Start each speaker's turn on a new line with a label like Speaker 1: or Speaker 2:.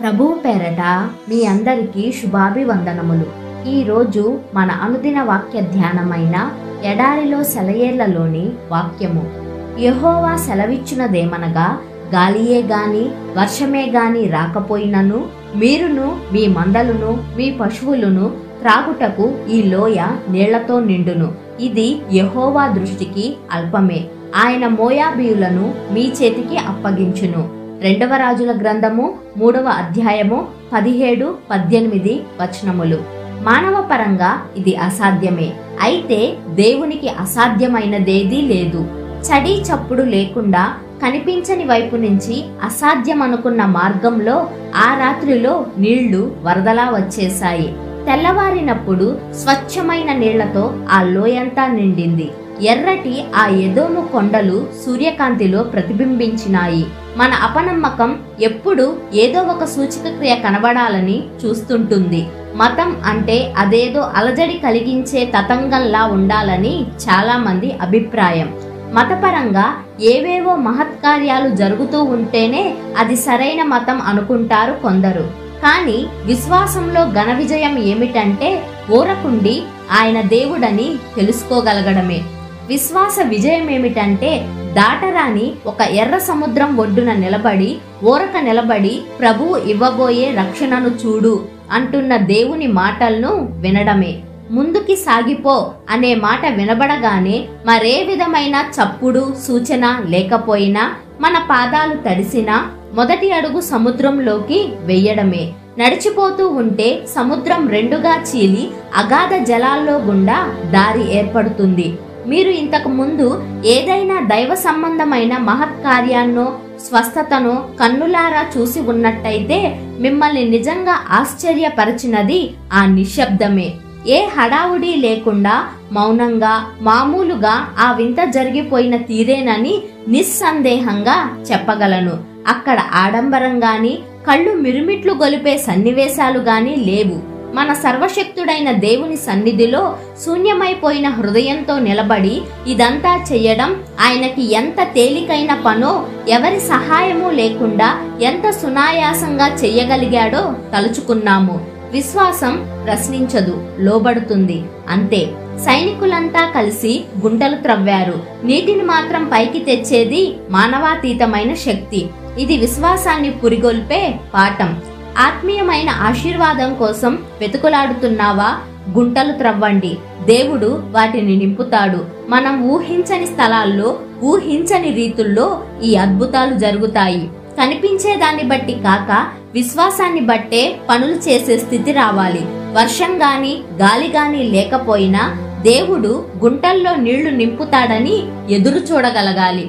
Speaker 1: ప్రభువు పేరట మీ అందరికీ శుభాభివందనములు. ఈరోజు మన అనుదిన వాక్య ధ్యానమైన ఎడారిలో సెలయేళ్లలోని వాక్యము. యెహోవా సెలవిచ్చినదేమనగా, గాలియే గాని వర్షమే గాని రాకపోయినను మీరును మీ మందలును మీ పశువులను త్రాగుటకు ఈ లోయ నీళ్లతో నిండును. ఇది యెహోవా దృష్టికి అల్పమే. ఆయన మోయాబీయులను మీ చేతికి అప్పగించును. 2వ రాజుల గ్రంథము 3వ అధ్యాయము 17-18 వచనములు. మానవ పరంగా ఇది అసాధ్యమే. అయితే దేవునికి అసాధ్యమైనదేదీ లేదు. చడి చప్పుడు లేకుండా కనిపించని వైపు నుంచి అసాధ్యమనుకున్న మార్గంలో ఆ రాత్రిలో నీళ్లు వరదలా వచ్చేశాయి. తెల్లవారినప్పుడు స్వచ్ఛమైన నీళ్లతో ఆ లోయంతా నిండింది. ఎర్రటి ఆ ఎదోము కొండలు సూర్యకాంతిలో ప్రతిబింబించినాయి. మన అపనమ్మకం ఎప్పుడు ఏదో ఒక సూచక క్రియ కనబడాలని చూస్తుంటుంది. మతం అంటే అదేదో అలజడి కలిగించే తతంగంలా ఉండాలని చాలా మంది అభిప్రాయం. మతపరంగా ఏవేవో మహత్కార్యాలు జరుగుతూ ఉంటేనే అది సరైన మతం అనుకుంటారు కొందరు. కానీ విశ్వాసంలో ఘన విజయం ఏమిటంటే ఊరకుండి ఆయన దేవుడని తెలుసుకోగలగడమే. విశ్వాస విజయం ఏమిటంటే దాటరాని ఒక ఎర్ర సముద్రం ఒడ్డున నిలబడి ఊరక నిలబడి ప్రభువు ఇవ్వబోయే రక్షణను చూడు అంటున్న దేవుని మాటలను వినడమే. ముందుకి సాగిపో అనే మాట వినబడగానే మరే విధమైన చప్పుడు సూచన లేకపోయినా మన పాదాలు తడిసినా మొదటి అడుగు సముద్రంలోకి వెయ్యడమే. నడిచిపోతూ ఉంటే సముద్రం రెండుగా చీలి అగాధ జలాల్లో గుండా దారి ఏర్పడుతుంది. మీరు ఇంతకు ముందు ఏదైనా దైవ సంబంధమైన మహత్కార్యాన్నో స్వస్థతనో కన్నులారా చూసి ఉన్నట్టయితే మిమ్మల్ని నిజంగా ఆశ్చర్యపరిచినది ఆ నిశ్శబ్దమే. ఏ హడావుడి లేకుండా మౌనంగా మామూలుగా ఆ వింత జరిగిపోయిన తీరేనని నిస్సందేహంగా చెప్పగలను. అక్కడ ఆడంబరం గాని కళ్ళు మిరుమిట్లు గొలిపే సన్నివేశాలు గాని లేవు. మన సర్వశక్తుడైన దేవుని సన్నిధిలో శూన్యమైపోయిన హృదయంతో నిలబడి ఇదంతా చెయ్యడం ఆయనకి ఎంత తేలికైన పనో, ఎవరి సహాయము లేకుండా ఎంత సునాయాసంగా చెయ్యగలిగాడో తలుచుకున్నాము. విశ్వాసం ప్రశ్నించదు, లోబడుతుంది అంతే. సైనికులంతా కలిసి గుంటలు త్రవ్వారు. నీటిని మాత్రం పైకి తెచ్చేది మానవాతీతమైన శక్తి. ఇది విశ్వాసాన్ని పురిగొల్పే పాఠం. ఆత్మీయమైన ఆశీర్వాదం కోసం వెతుకులాడుతున్నావా? గుంటలు త్రవ్వండి, దేవుడు వాటిని నింపుతాడు. మనం ఊహించని స్థలాల్లో ఊహించని రీతుల్లో ఈ అద్భుతాలు జరుగుతాయి. కనిపించే దాన్ని బట్టి కాక విశ్వాసాన్ని బట్టే పనులు చేసే స్థితి రావాలి. వర్షం గాని గాలి గాని లేకపోయినా దేవుడు గుంటల్లో నీళ్లు నింపుతాడని ఎదురు చూడగలగాలి.